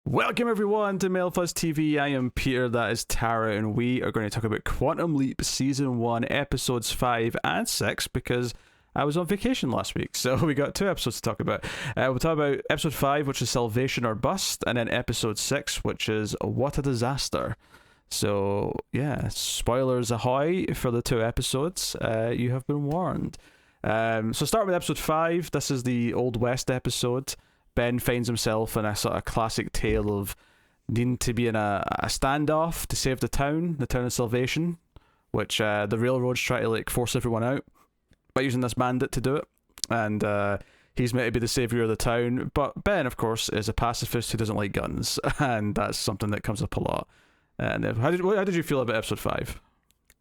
Welcome everyone to Mailfuzz TV. I am Peter, that is Tara, and we are going to talk about Quantum Leap Season 1, Episodes 5 and 6, because I was on vacation last week, so we got 2 episodes to talk about. We'll talk about Episode 5, which is Salvation or Bust, and then Episode 6, which is What a Disaster. So, yeah, spoilers ahoy for the 2 episodes. You have been warned. So start with Episode 5. This is the Old West episode. Ben finds himself in a sort of classic tale of needing to be in a standoff to save the town of Salvation, which the railroads try to like force everyone out by using this bandit to do it, and he's meant to be the savior of the town. But Ben, of course, is a pacifist who doesn't like guns, and that's something that comes up a lot. And how did you feel about Episode 5?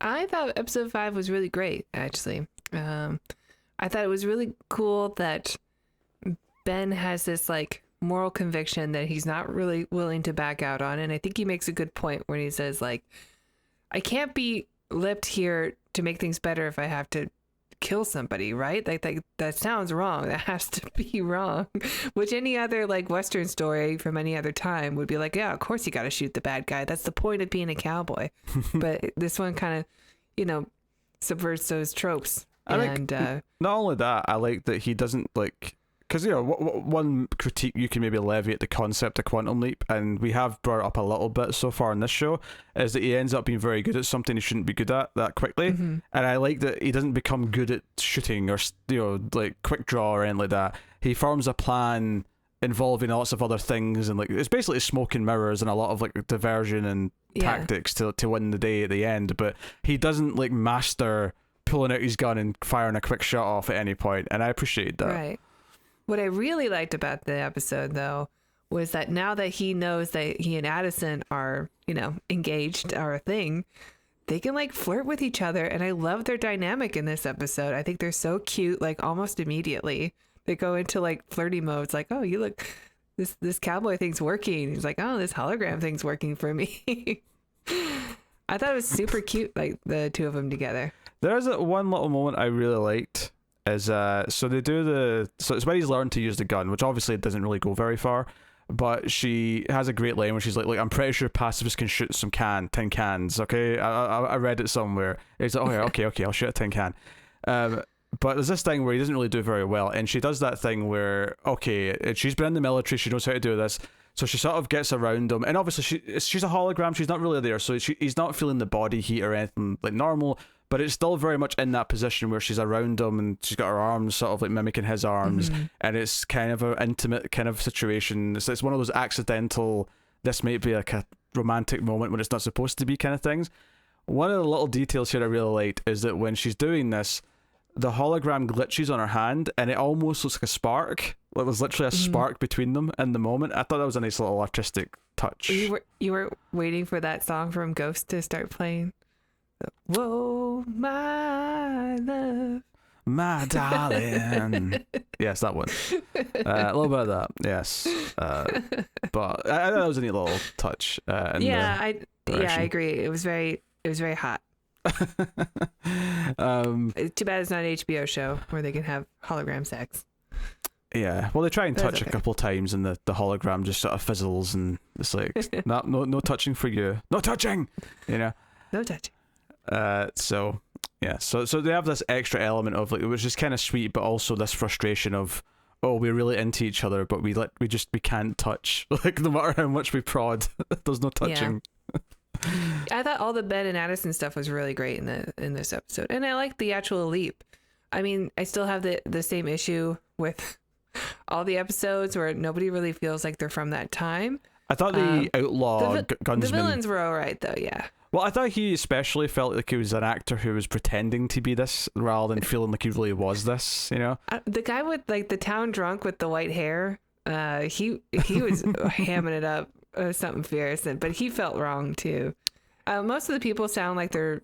I thought Episode 5 was really great, actually. I thought it was really cool that Ben has this like moral conviction that he's not really willing to back out on, and I think he makes a good point when he says like, I can't be lipped here to make things better if I have to kill somebody, right? Like that sounds wrong. That has to be wrong. Which any other like Western story from any other time would be like, yeah, of course you got to shoot the bad guy. That's the point of being a cowboy. But this one kind of, subverts those tropes. Not only that, I like that he doesn't like. Because, one critique you can maybe levy at the concept of Quantum Leap, and we have brought it up a little bit so far in this show, is that he ends up being very good at something he shouldn't be good at that quickly. Mm-hmm. And I like that he doesn't become good at shooting or, like quick draw or anything like that. He forms a plan involving lots of other things, and like it's basically smoke and mirrors and a lot of like diversion and tactics to win the day at the end. But he doesn't like master pulling out his gun and firing a quick shot off at any point, and I appreciate that. Right. What I really liked about the episode, though, was that now that he knows that he and Addison are, engaged, are a thing, they can like flirt with each other. And I love their dynamic in this episode. I think they're so cute, like almost immediately. They go into like flirty modes, like, oh, you look, this cowboy thing's working. He's like, oh, this hologram thing's working for me. I thought it was super cute, like the two of them together. There's one little moment I really liked. So it's when he's learned to use the gun, which obviously doesn't really go very far, but she has a great line where she's like, I'm pretty sure pacifists can shoot some tin cans, okay? I read it somewhere. It's like, okay, I'll shoot a tin can. But there's this thing where he doesn't really do very well, and she does that thing where, okay, she's been in the military, she knows how to do this, so she sort of gets around him, and obviously she's a hologram, she's not really there, so he's not feeling the body heat or anything like normal, but it's still very much in that position where she's around him and she's got her arms sort of like mimicking his arms, and it's kind of an intimate kind of situation. It's one of those accidental, this might be like a romantic moment when it's not supposed to be kind of things. One of the little details here I really liked is that when she's doing this, the hologram glitches on her hand and it almost looks like a spark. Like there's literally a spark between them in the moment. I thought that was a nice little artistic touch. You were waiting for that song from Ghost to start playing? Whoa, my love, my darling. Yes, that one. A little bit of that, yes. But I thought that was a neat little touch. I agree. It was very hot. Too bad it's not an HBO show where they can have hologram sex. Yeah, well, they try and touch a couple of times, and the hologram just sort of fizzles, and it's like, no touching for you, no touching, no touching. So they have this extra element of like, it was just kind of sweet, but also this frustration of, oh, we're really into each other, but we can't touch, like no matter how much we prod, there's no touching. Yeah. I thought all the Ben and Addison stuff was really great in this episode, and I like the actual leap. I mean, I still have the same issue with all the episodes where nobody really feels like they're from that time. I thought the outlaw gunsman, the villains were all right though. Yeah. Well, I thought he especially felt like he was an actor who was pretending to be this rather than feeling like he really was this, The guy with like the town drunk with the white hair, he was hamming it up, something fierce, but he felt wrong too. Most of the people sound like they're,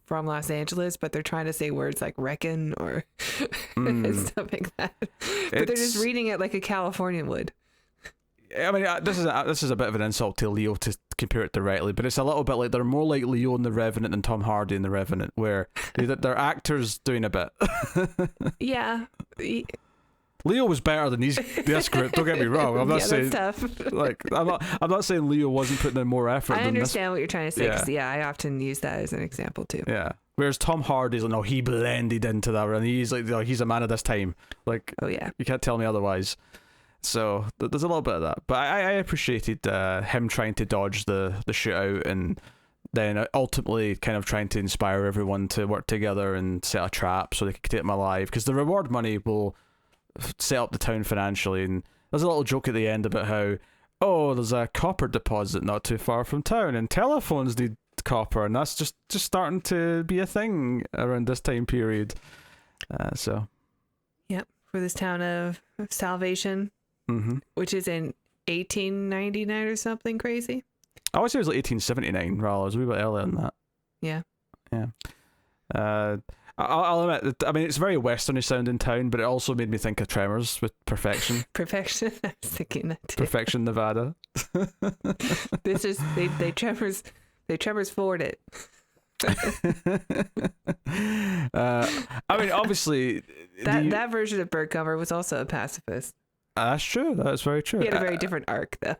from Los Angeles, but they're trying to say words like reckon or stuff like that. But they're just reading it like a Californian would. I mean, this is a bit of an insult to Leo to compare it directly, but it's a little bit like they're more like Leo in The Revenant than Tom Hardy in The Revenant, where they're actors doing a bit. Yeah. Leo was better than this group. Don't get me wrong. I'm not saying that's tough. like I'm not saying Leo wasn't putting in more effort. I than understand what you're trying to say. Yeah. 'Cause, I often use that as an example too. Yeah. Whereas Tom Hardy's like, no, he blended into that, and he's like, he's a man of this time. Like, Oh yeah. you can't tell me otherwise. So there's a little bit of that, but I appreciated him trying to dodge the shootout, and then ultimately kind of trying to inspire everyone to work together and set a trap so they could take him alive, because the reward money will set up the town financially. And there's a little joke at the end about how, oh, there's a copper deposit not too far from town, and telephones need copper, and that's just starting to be a thing around this time period. So Yep. For this town of Salvation, which is in 1899 or something crazy. I always say it was like 1879, rather. It was a wee bit earlier than that. Yeah. I'll admit, I mean, it's a very westerny sounding town, but it also made me think of Tremors with Perfection. Perfection. I was thinking that too. Perfection, Nevada. This is they Tremors forward it. I mean, obviously, that version of Bird Cover was also a pacifist. that's true. That's very true. He had a very different arc, though.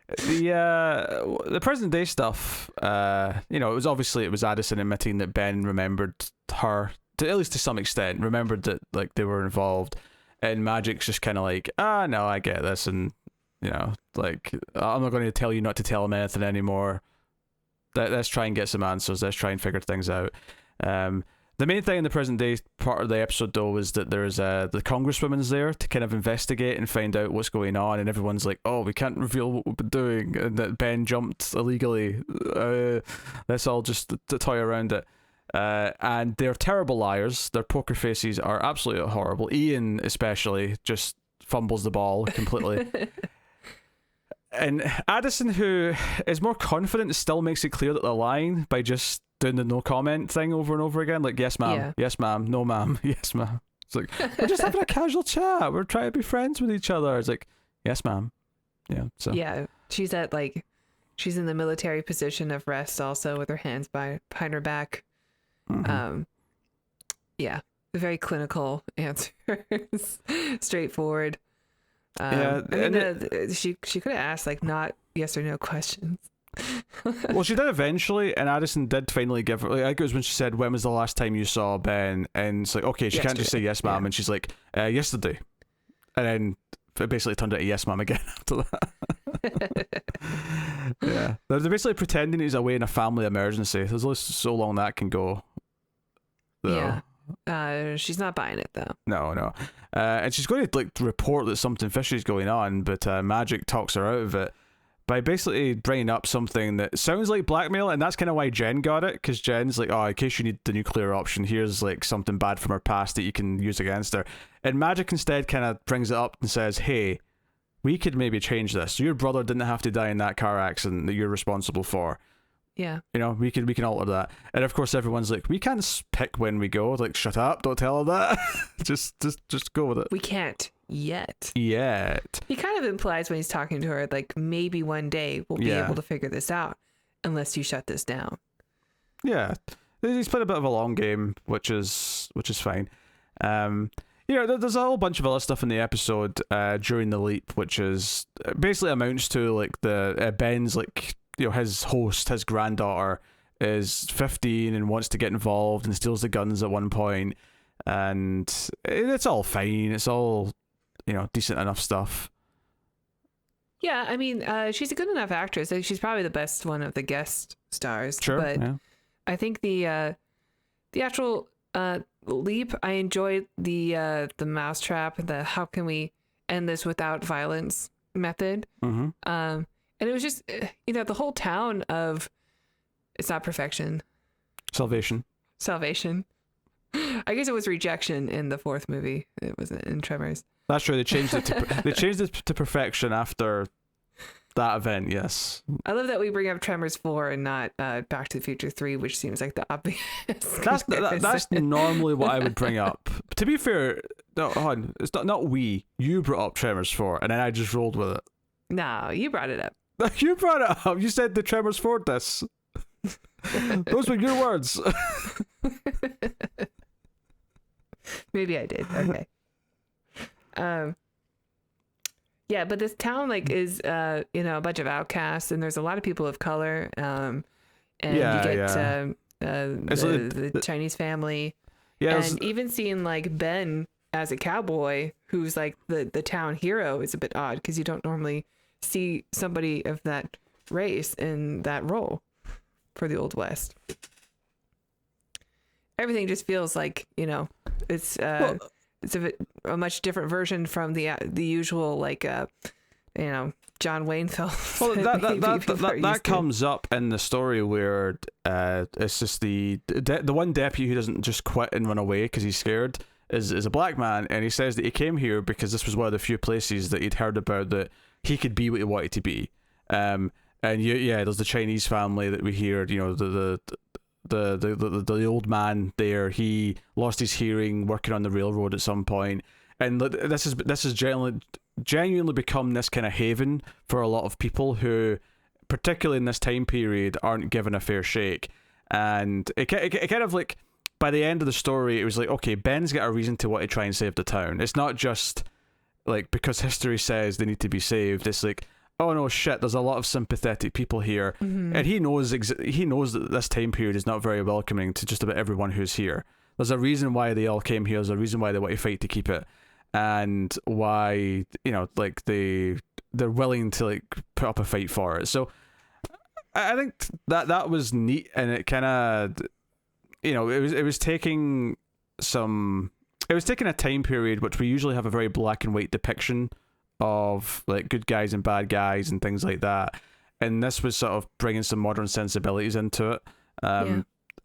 The present day stuff, it was Addison admitting that Ben remembered her, at least to some extent, remembered that like they were involved, and Magic's just kind of like, no, I get this, and like, I'm not going to tell you not to tell him anything anymore. Let's try and get some answers. Let's try and figure things out. The main thing in the present day part of the episode, though, was that there's the congresswoman's there to kind of investigate and find out what's going on, and everyone's like, oh, we can't reveal what we've been doing, and that Ben jumped illegally. Let's all just toy around it. And they're terrible liars. Their poker faces are absolutely horrible. Ian especially just fumbles the ball completely. And Addison, who is more confident, still makes it clear that they're lying by just doing the no comment thing over and over again. Like, yes, ma'am. Yeah. Yes, ma'am. No, ma'am. Yes, ma'am. It's like, we're just having a casual chat. We're trying to be friends with each other. It's like, yes, ma'am. Yeah. So. Yeah. She's in the military position of rest also, with her hands behind her back. Yeah. Very clinical answers. Straightforward. She could have asked like not yes or no questions. Well, she did eventually, and Addison did finally give her, like, I think it was when she said, when was the last time you saw Ben? And it's like, okay, she can't just say yes, ma'am. Yeah. And she's like, yesterday. And then it basically turned out a yes, ma'am again after that. Yeah. They're basically pretending he's away in a family emergency. There's only so long that can go. Though. Yeah. She's not buying it, though. No. And she's going to like report that something fishy is going on, but Magic talks her out of it by basically bringing up something that sounds like blackmail, and that's kind of why Jen got it, because Jen's like, oh, in case you need the nuclear option, here's like something bad from her past that you can use against her. And Magic instead kind of brings it up and says, hey, we could maybe change this. Your brother didn't have to die in that car accident that you're responsible for. Yeah. We can alter that. And of course everyone's like, we can't pick when we go. Like, shut up, don't tell her that. just go with it. We can't yet. He kind of implies when he's talking to her, like, maybe one day we'll be able to figure this out unless you shut this down. Yeah. He's played a bit of a long game, which is fine. There's a whole bunch of other stuff in the episode during the leap, which is basically amounts to like the Ben's like, his host, his granddaughter is 15 and wants to get involved and steals the guns at one point, and it's all fine. It's all, decent enough stuff. Yeah, I mean, she's a good enough actress. She's probably the best one of the guest stars. Sure, but yeah. I think the actual leap, I enjoyed the mousetrap, the how can we end this without violence method. And it was just, the whole town of, it's not perfection. Salvation. I guess it was rejection in the fourth movie. It was in Tremors. That's true. They changed it to perfection after that event. Yes. I love that we bring up Tremors 4 and not Back to the Future 3, which seems like the obvious. That's normally what I would bring up. To be fair, no, hold on. It's not we. You brought up Tremors 4, and then I just rolled with it. No, you brought it up. You brought it up. You said the Tremors 4 this. Those were your words. Maybe I did. Okay. Yeah, but this town like is a bunch of outcasts, and there's a lot of people of color. And you get the Chinese family. Yeah, and even seeing like Ben as a cowboy, who's like the town hero, is a bit odd because you don't normally see somebody of that race in that role for the Old West. Everything just feels like it's a much different version from the usual like John Wayne films. Well, that comes up in the story where it's just the one deputy who doesn't just quit and run away because he's scared is a black man, and he says that he came here because this was one of the few places that he'd heard about that he could be what he wanted to be. And there's the Chinese family that we hear. The old man there, he lost his hearing working on the railroad at some point, and this is genuinely become this kind of haven for a lot of people who, particularly in this time period, aren't given a fair shake. And it kind of like, by the end of the story, it was like, okay, Ben's got a reason to want to try and save the town. It's not just like because history says they need to be saved. It's like, oh no, shit, there's a lot of sympathetic people here. Mm-hmm. And he knows that this time period is not very welcoming to just about everyone who's here. There's a reason why they all came here. There's a reason why they want to fight to keep it, and why like they're willing to like put up a fight for it. So I think that was neat, and it kind of it was taking a time period which we usually have a very black and white depiction of like good guys and bad guys and things like that, and this was sort of bringing some modern sensibilities into it,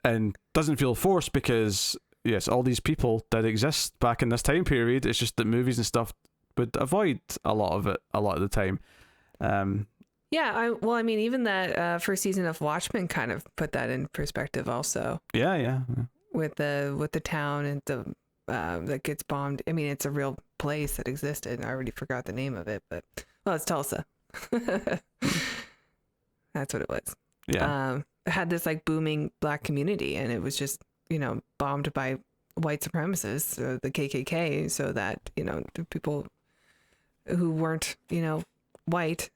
and doesn't feel forced because yes, all these people did exist back in this time period. It's just that movies and stuff would avoid a lot of it a lot of the time. I mean, even that first season of Watchmen kind of put that in perspective also. Yeah. With the town and the that gets bombed. I mean, it's a real place that existed. I already forgot the name of it, but it's Tulsa. That's what it was. Yeah. It had this like booming black community, and it was just bombed by white supremacists, the KKK, so that the people who weren't white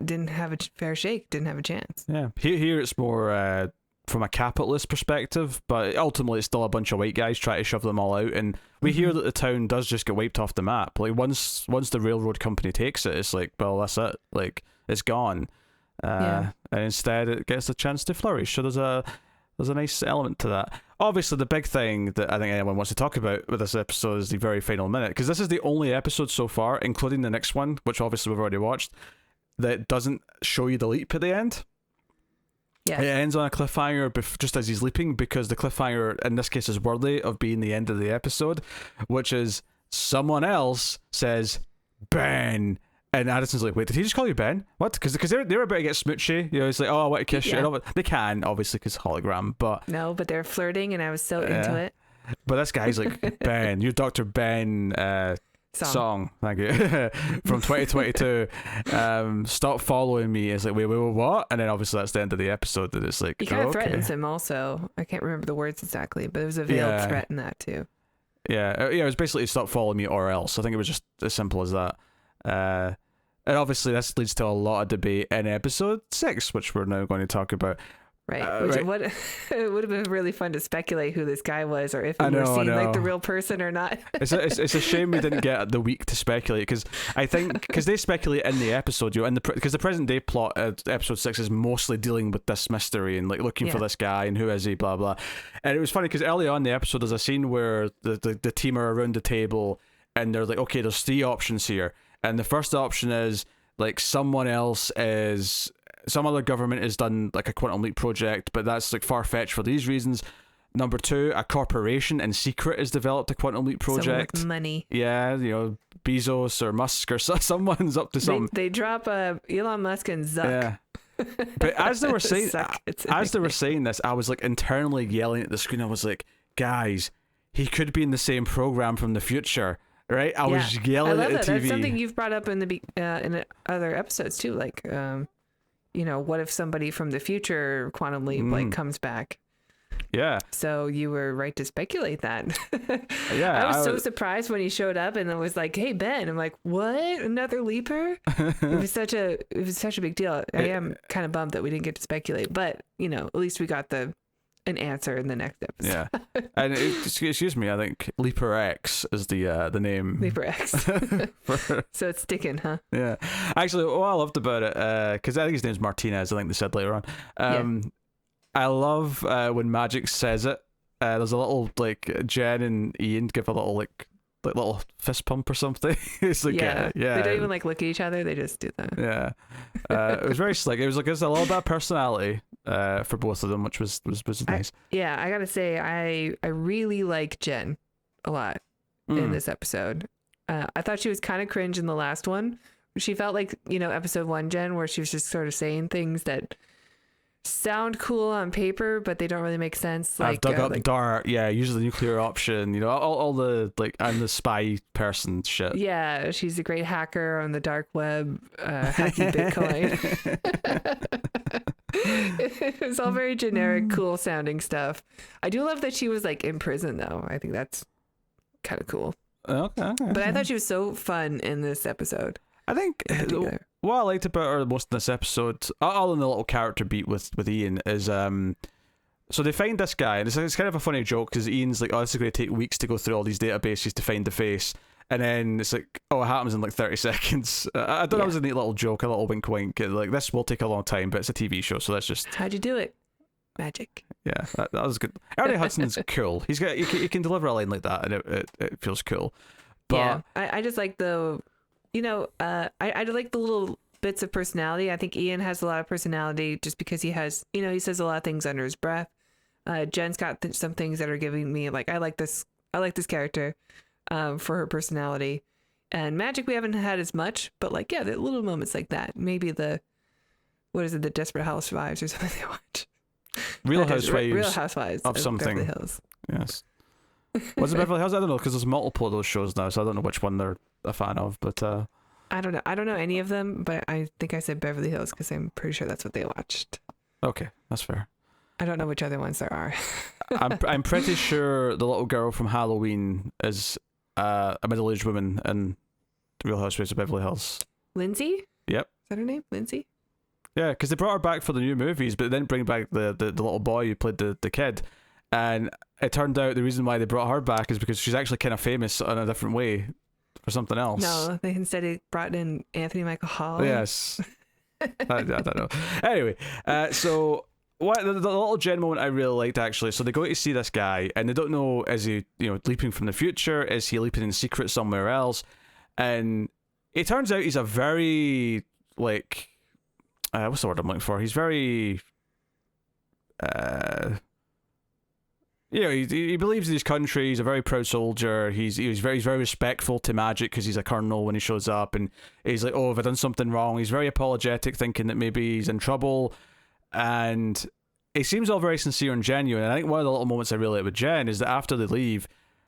didn't have a fair shake, didn't have a chance. Yeah. Here it's more from a capitalist perspective, but ultimately it's still a bunch of white guys trying to shove them all out, and we hear that the town does just get wiped off the map. Like once the railroad company takes it, it's like, well, that's it, like it's gone. And instead it gets a chance to flourish. So there's a nice element to that. Obviously the big thing that I think anyone wants to talk about with this episode is the very final minute, because this is the only episode so far, including the next one, which obviously we've already watched, that doesn't show you the leap at the end. Yeah. It ends on a cliffhanger just as he's leaping, because the cliffhanger in this case is worthy of being the end of the episode, which is someone else says, Ben. And Addison's like, wait, did he just call you Ben? What? Because they're about to get smoochy. It's like, oh, I want to kiss you. They can, obviously, because hologram, but... No, but they're flirting, and I was so into it. But this guy's like, Ben, you're Dr. Ben... Song, thank you. From 2022. Stop following me. It's like, wait, what? And then obviously that's the end of the episode. That it's like, he kind of threatens him also. I can't remember the words exactly, but it was a veiled threat in that too. It was basically stop following me or else. I think it was just as simple as that. And obviously this leads to a lot of debate in episode 6, which we're now going to talk about. Right. It would have been really fun to speculate who this guy was, or if we were seeing like the real person or not. It's a shame we didn't get the week to speculate, because I think they speculate in the episode, because the present day plot at episode 6 is mostly dealing with this mystery and like looking for this guy and who is he, blah blah. And it was funny because early on in the episode there's a scene where the team are around the table and they're like, okay, there's 3 options here, and the first option is like some other government has done like a quantum leap project, but that's like far-fetched for these reasons. Number 2, a corporation in secret has developed a quantum leap project. Someone with money. Yeah, Bezos or Musk or someone's up to something. They drop Elon Musk and Zuck. Yeah. But as they were saying this, I was like internally yelling at the screen. I was like, guys, he could be in the same program from the future. Right? I was yelling at the TV. That's something you've brought up in other episodes too, like what if somebody from the future quantum leap like comes back? Yeah. So you were right to speculate that. Yeah. I was so surprised when he showed up and it was like, "Hey Ben," I'm like, "What? Another leaper?" It was such a big deal. I am kind of bummed that we didn't get to speculate, but at least we got an answer in the next episode. Yeah. And excuse me, I think Leaper X is the name. Leaper X. So it's sticking, huh? Yeah. Actually, what I loved about it, because I think his name's Martinez, I think they said later on. I love when Magic says it. There's a little Jen and Ian give a little little fist pump or something. It's like yeah. They don't even look at each other. They just do that. Yeah. It was very slick. It was it's a little bit of personality for both of them, which was nice. I gotta say, I really like Jen a lot in this episode. I thought she was kind of cringe in the last one. She felt like episode 1 Jen, where she was just sort of saying things that sound cool on paper, but they don't really make sense. I've dug up dart. Yeah, usually the nuclear option. All the I'm the spy person shit. Yeah, she's a great hacker on the dark web, hacking Bitcoin. It's all very generic, cool sounding stuff. I do love that she was in prison though. I think that's kind of cool. Okay. But I thought she was so fun in this episode. I think what I liked about her most in this episode, other than the little character beat with Ian, is so they find this guy, and it's kind of a funny joke because Ian's like, "Oh, this is going to take weeks to go through all these databases to find the face," and then it's like, "Oh, it happens in 30 seconds." I thought that was a neat little joke, a little wink, wink. This will take a long time, but it's a TV show, so that's just. How'd you do it? Magic. Yeah, that was good. Ernie Hudson's cool. He can deliver a line like that, and it feels cool. But yeah, I just like the. I like the little bits of personality. I think Ian has a lot of personality just because he has, he says a lot of things under his breath. Jen's got some things that are giving me I like this character for her personality. And Magic we haven't had as much, but the little moments like that. Maybe the Desperate Housewives or something they watch. Real Housewives of something. Beverly Hills. Yes. Was it Beverly Hills? I don't know because there's multiple of those shows now, so I don't know which one they're a fan of. But I don't know any of them, but I think I said Beverly Hills because I'm pretty sure that's what they watched. Okay, that's fair. I don't know which other ones there are. I'm pretty sure the little girl from Halloween is a middle-aged woman in The Real Housewives of Beverly Hills. Lindsay? Yep. Is that her name? Lindsay? Yeah, because they brought her back for the new movies, but they didn't bring back the little boy who played the kid. And it turned out the reason why they brought her back is because she's actually kind of famous in a different way for something else. No, they instead brought in Anthony Michael Hall. Yes. I don't know. Anyway, so what the little Jen moment I really liked actually. So they go to see this guy and they don't know, is he leaping from the future? Is he leaping in secret somewhere else? And it turns out he's a very what's the word I'm looking for? He's very he believes in his country. He's a very proud soldier. He's very respectful to Magic because he's a colonel when he shows up, and he's like, "Oh, have I done something wrong?" He's very apologetic, thinking that maybe he's in trouble, and it seems all very sincere and genuine. And I think one of the little moments I really like with Jen is that after they leave,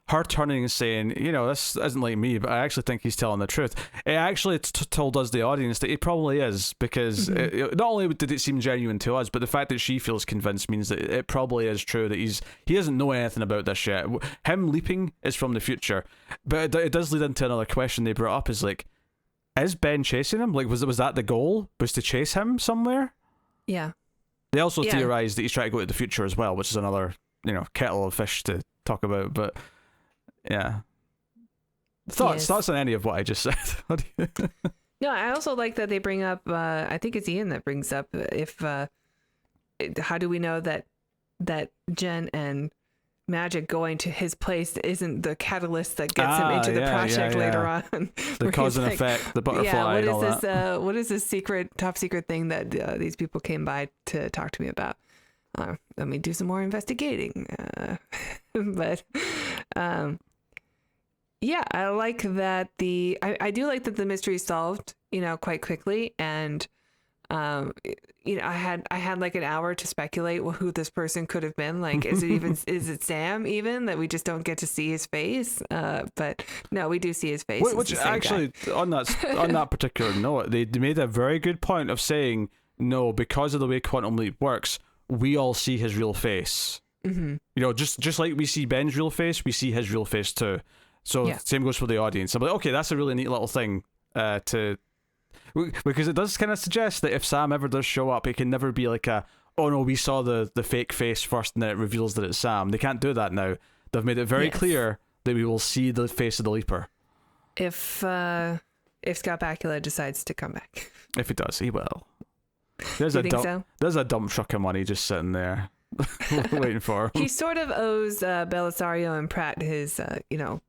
her turning and saying, "This isn't like me, but I actually think he's telling the truth." It actually told us, the audience, that he probably is, because not only did it seem genuine to us, but the fact that she feels convinced means that it probably is true, that he doesn't know anything about this yet. Him leaping is from the future, but it does lead into another question they brought up: is is Ben chasing him? Was that the goal? Was to chase him somewhere? Yeah. They also theorized that he's trying to go to the future as well, which is another kettle of fish to talk about, but. Yeah. Thoughts on any of what I just said? No, I also like that they bring up, I think it's Ian that brings up, how do we know that Jen and Magic going to his place isn't the catalyst that gets him into the project later on? The cause and effect, the butterfly, and all that. What is this top secret thing that these people came by to talk to me about? Let me do some more investigating. But yeah, I like that I do like that the mystery is solved, quite quickly. And, I had an hour to speculate who this person could have been. Is it Sam even, that we just don't get to see his face? But no, we do see his face. Which actually, on that particular note, they made a very good point of saying, no, because of the way Quantum Leap works, we all see his real face. Mm-hmm. You know, just like we see Ben's real face, we see his real face too. So same goes for the audience. I'm like, okay, that's a really neat little thing because it does kind of suggest that if Sam ever does show up, it can never be like oh no, we saw the fake face first and then it reveals that it's Sam. They can't do that now. They've made it very clear that we will see the face of the Leaper. If Scott Bakula decides to come back. If he does, he will. There's there's a dump truck of money just sitting there waiting for him. He sort of owes Belisario and Pratt his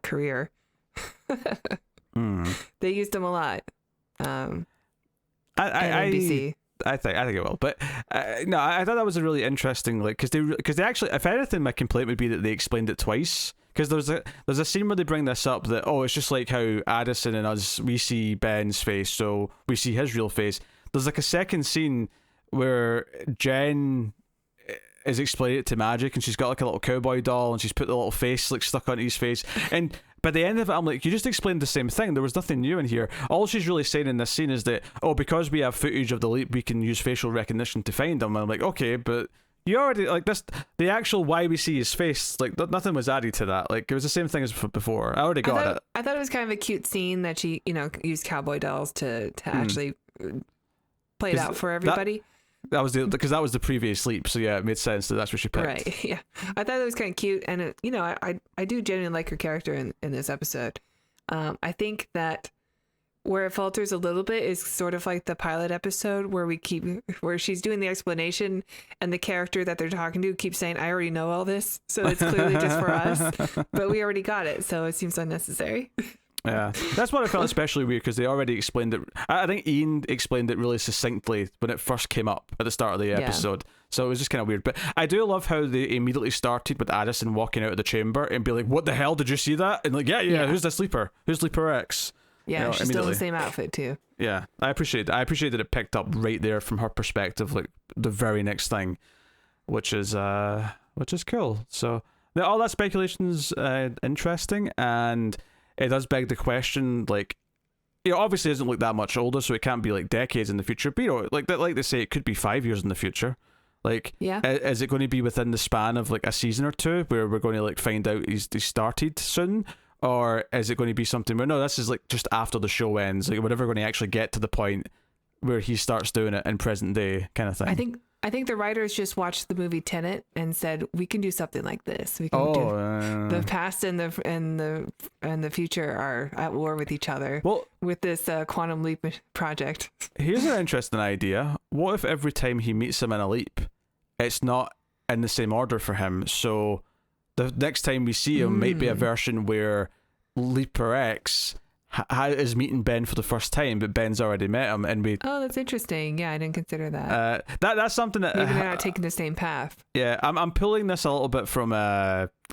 career. They used him a lot. NBC. I think it will, but no, I thought that was a really interesting, like, because they actually, if anything, my complaint would be that they explained it twice. Because there's a scene where they bring this up that it's just like how Addison and us, we see Ben's face, so we see his real face. There's like a second scene where Jen is explaining it to Magic, and she's got like a little cowboy doll, and she's put the little face like stuck onto his face, and by the end of it, I'm like, you just explained the same thing. There was nothing new in here. All she's really saying in this scene is that, because we have footage of the Leap, we can use facial recognition to find him. And I'm like, okay, but you already, like, this, the actual why we see his face, like, nothing was added to that. Like, it was the same thing as before. I already got it. I thought it was kind of a cute scene that she, used cowboy dolls to actually play it out for everybody. That was because that was the previous Leap, so yeah, it made sense that that's what she picked. Right, yeah. I thought it was kind of cute, and I do genuinely like her character in this episode. I think that where it falters a little bit is sort of like the pilot episode where she's doing the explanation, and the character that they're talking to keeps saying, "I already know all this, so it's clearly just for us," but we already got it, so it seems unnecessary. Yeah, that's what I felt especially weird, because they already explained it. I think Ian explained it really succinctly when it first came up at the start of the episode, so it was just kind of weird. But I do love how they immediately started with Addison walking out of the chamber and be like, "What the hell, did you see that?" And like, yeah. Who's the Sleeper? Who's Sleeper X? Yeah, she's still in the same outfit too. Yeah, I appreciate that. I appreciate that it picked up right there from her perspective, like the very next thing, which is cool. So all that speculation's interesting, and it does beg the question, like, obviously it doesn't look that much older, so it can't be like decades in the future, but like they say, it could be 5 years in the future. Like, is it going to be within the span of like a season or two where we're going to like find out he's started soon, or is it going to be something where, no, this is like just after the show ends, like we're never going to actually get to the point where he starts doing it in present day kind of thing? I think the writers just watched the movie Tenet and said, we can do something like this. We can do the past and the future are at war with each other. Well, with this quantum leap project. Here's an interesting idea. What if every time he meets him in a leap, it's not in the same order for him? So the next time we see him might be a version where Leaper X is meeting Ben for the first time, but Ben's already met him, and we. Oh, that's interesting. Yeah, I didn't consider that. That's something that maybe they're not taking the same path. Yeah, I'm pulling this a little bit from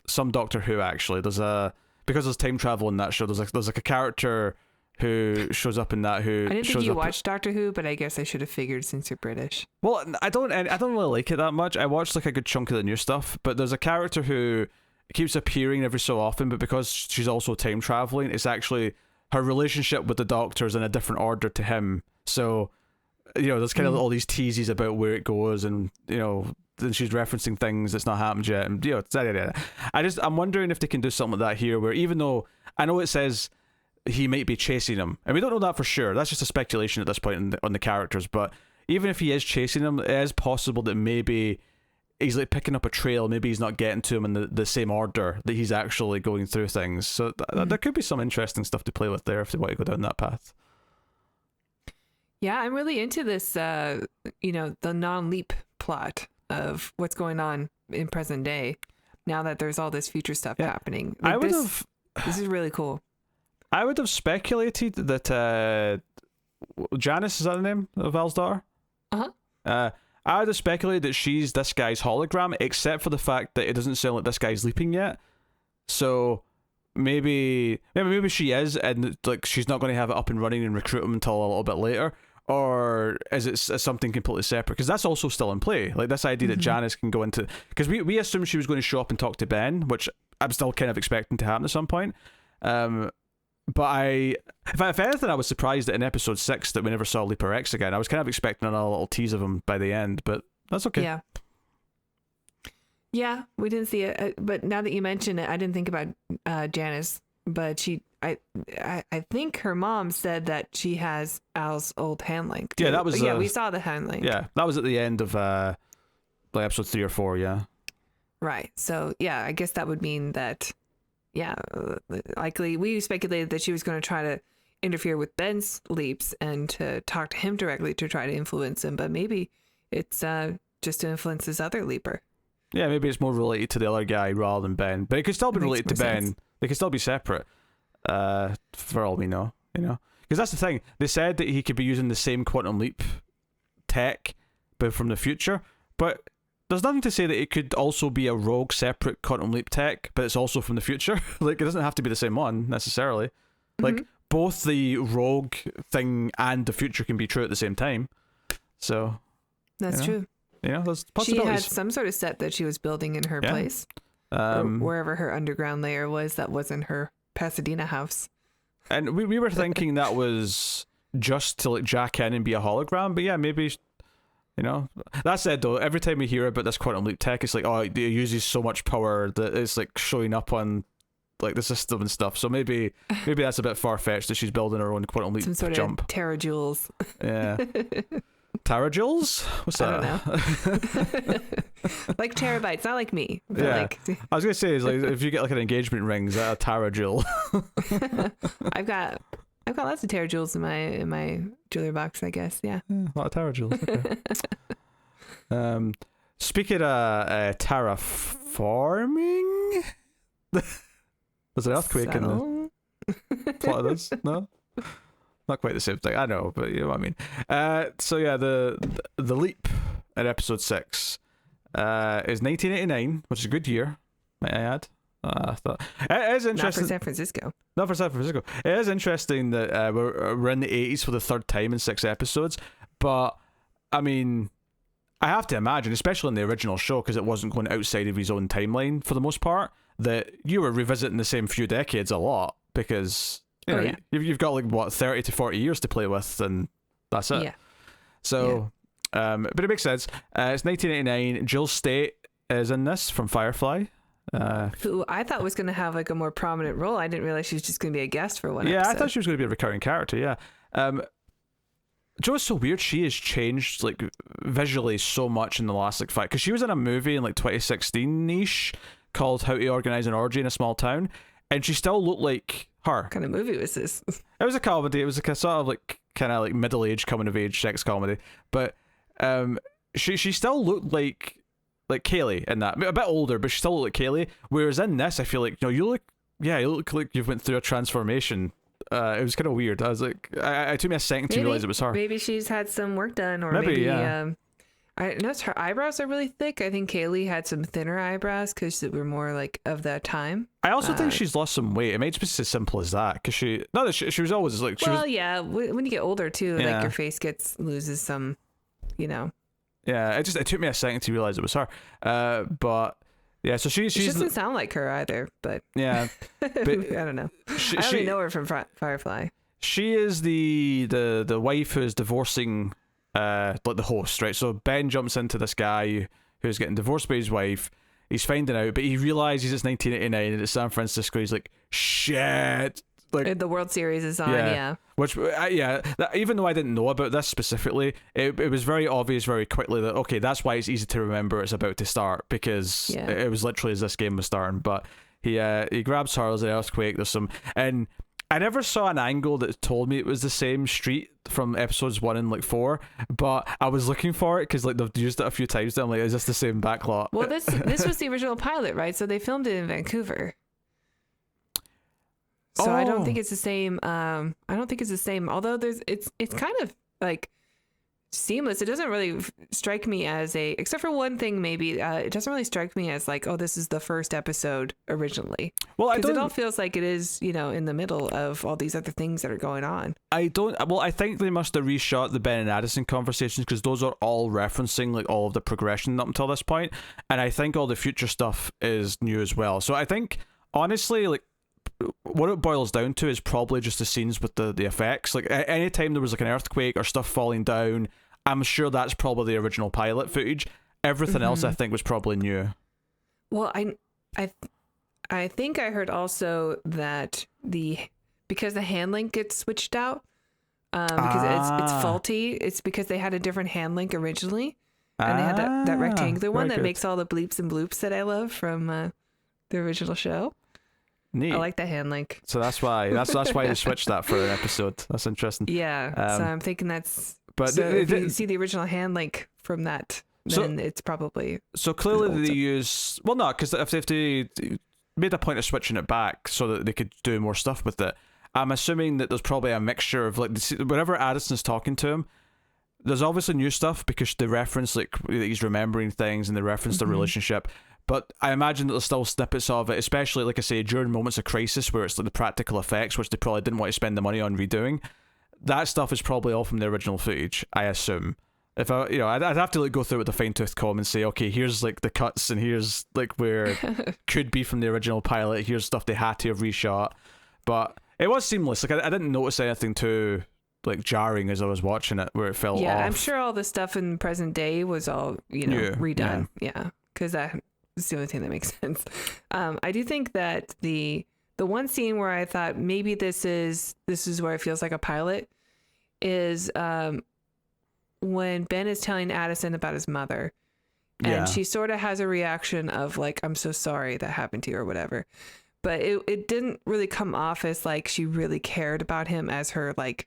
some Doctor Who actually. Because there's time travel in that show. There's like a character who shows up in that who. I didn't think you watched Doctor Who, but I guess I should have figured since you're British. Well, I don't really like it that much. I watched like a good chunk of the new stuff, but there's a character who keeps appearing every so often, but because she's also time traveling, it's actually her relationship with the Doctor is in a different order to him. So, there's kind of all these teases about where it goes, and then she's referencing things that's not happened yet, and I'm wondering if they can do something like that here, where even though I know it says he might be chasing him, and we don't know that for sure. That's just a speculation at this point on the characters. But even if he is chasing him, it is possible that maybe he's like picking up a trail. Maybe he's not getting to him in the same order that he's actually going through things. So there could be some interesting stuff to play with there if they want to go down that path. Yeah, I'm really into this, the non-leap plot of what's going on in present day. Now that there's all this future stuff happening, this is really cool. I would have speculated that Janice, is that the name of Val's daughter? I would have speculated that she's this guy's hologram, except for the fact that it doesn't sound like this guy's leaping yet. So maybe she is, and like she's not going to have it up and running and recruit him until a little bit later. Or is it something completely separate? Because that's also still in play. Like this idea that Janice can go into, because we assumed she was going to show up and talk to Ben, which I'm still kind of expecting to happen at some point. But if anything, I was surprised that in episode 6 that we never saw Leaper X again. I was kind of expecting another little tease of him by the end, but that's okay. Yeah, we didn't see it, but now that you mention it, I didn't think about Janice. But I think her mom said that she has Al's old handling. Too. Yeah, that was. Yeah, we saw the handling. Yeah, that was at the end of like episode 3 or 4. Yeah. Right. So yeah, I guess that would mean that. Yeah, likely we speculated that she was going to try to interfere with Ben's leaps and to talk to him directly to try to influence him, but maybe it's just to influence this other leaper. Yeah, maybe it's more related to the other guy rather than Ben, but it could still be related to Ben. Sense. They could still be separate, for all we know. Because that's the thing. They said that he could be using the same quantum leap tech, but from the future. But there's nothing to say that it could also be a rogue, separate quantum leap tech, but it's also from the future. Like, it doesn't have to be the same one necessarily. Like, both the rogue thing and the future can be true at the same time. So that's true. There's possibilities. She had some sort of set that she was building in her place, or wherever her underground layer was. That wasn't her Pasadena house. And we were thinking that was just to like jack in and be a hologram, but yeah, maybe. That said though, every time we hear about this quantum leap tech, it's like, oh, it uses so much power that it's like showing up on like the system and stuff. So maybe that's a bit far fetched that she's building her own quantum leap some sort jump. Of terajoules. Yeah. Terajoules? What's that? I don't know. Like terabytes, not like me. But yeah. Like... I was gonna say, is like if you get like an engagement ring, is that a terajoule? I've got lots of terajoules in my jewelry box, I guess. Yeah. A lot of terajoules. Okay. Speaking of terraforming, there's an earthquake in the plot of this. No. Not quite the same thing, I know, but you know what I mean. So yeah, the leap at episode 6 is 1989, which is a good year, might I add. I thought it is interesting. Not for San Francisco. Not for San Francisco. It is interesting that we're in the 80s for the third time in 6 episodes, but I mean, I have to imagine, especially in the original show, because it wasn't going outside of his own timeline for the most part, that you were revisiting the same few decades a lot because. You've got like what 30 to 40 years to play with, and that's it. Yeah. So, but it makes sense. It's 1989. Jill State is in this from Firefly. Who I thought was going to have like a more prominent role. I didn't realize she was just going to be a guest for one episode. Yeah, I thought she was going to be a recurring character. Yeah. Joe is so weird. She has changed like visually so much in the last like 5. Because she was in a movie in like 2016 niche called How to Organize an Orgy in a Small Town, and she still looked like her. What kind of movie was this? It was a comedy. It was a sort of like kind of like middle-aged coming of age sex comedy. But she still looked like Kaylee in that. A bit older, but she still looked like Kaylee. Whereas in this, I feel like you look like you've went through a transformation. It was kind of weird. I was like, it took me a second to realize it was her. Maybe she's had some work done, or maybe I noticed her eyebrows are really thick. I think Kaylee had some thinner eyebrows because they were more like of that time. I also think she's lost some weight. It might just be as simple as that because she was always like. Yeah, when you get older too, like your face loses some, Yeah, it took me a second to realize it was her. But yeah, so she doesn't sound like her either. But yeah, but I don't know. I only know her from Firefly. She is the wife who is divorcing. Like the host, right? So Ben jumps into this guy who's getting divorced by his wife. He's finding out, but he realizes it's 1989 and it's San Francisco. He's like, shit. Like the World Series is on, yeah. Which, even though I didn't know about this specifically, it was very obvious very quickly that, okay, that's why it's easy to remember it's about to start because it was literally as this game was starting. But he grabs her, there's an earthquake, and I never saw an angle that told me it was the same street from episodes 1 and like 4, but I was looking for it because like they've used it a few times. I'm like, is this the same backlot? Well, this was the original pilot, right? So they filmed it in Vancouver. So I don't think it's the same. I don't think it's the same. Although it's kind of like seamless. It doesn't really strike me as except for one thing maybe, it doesn't really strike me as like, oh, this is the first episode originally. Well, it all feels like it is, in the middle of all these other things that are going on. I think they must have reshot the Ben and Addison conversations because those are all referencing like all of the progression up until this point, and I think all the future stuff is new as well. So I think honestly, like, what it boils down to is probably just the scenes with the effects. Like anytime there was like an earthquake or stuff falling down, I'm sure that's probably the original pilot footage. Everything else I think was probably new. Well, I I think I heard also that because the hand link gets switched out, because it's faulty. It's because they had a different hand link originally, and they had that rectangular one that makes all the bleeps and bloops that I love from the original show. Neat. I like that hand link. So that's why they switched that for an episode. That's interesting. Yeah. So I'm thinking that's. But so if you see the original hand link from that, then it's probably. So clearly they use because if they made a point of switching it back so that they could do more stuff with it. I'm assuming that there's probably a mixture of like whenever Addison's talking to him, there's obviously new stuff because they reference like he's remembering things and they reference the relationship. But I imagine that there's still snippets of it, especially like I say during moments of crisis where it's like the practical effects, which they probably didn't want to spend the money on redoing. That stuff is probably all from the original footage, I assume. If I'd have to like go through it with a fine-tooth comb and say, okay, here's like the cuts and here's like where could be from the original pilot. Here's stuff they had to have reshot, but it was seamless. Like I didn't notice anything too like jarring as I was watching it where it fell off. Yeah, I'm sure all the stuff in present day was all redone. Yeah, because that's the only thing that makes sense. I do think that the one scene where I thought maybe this is where it feels like a pilot is when Ben is telling Addison about his mother, and she sort of has a reaction of like, I'm so sorry that happened to you or whatever. But it didn't really come off as like she really cared about him as her like,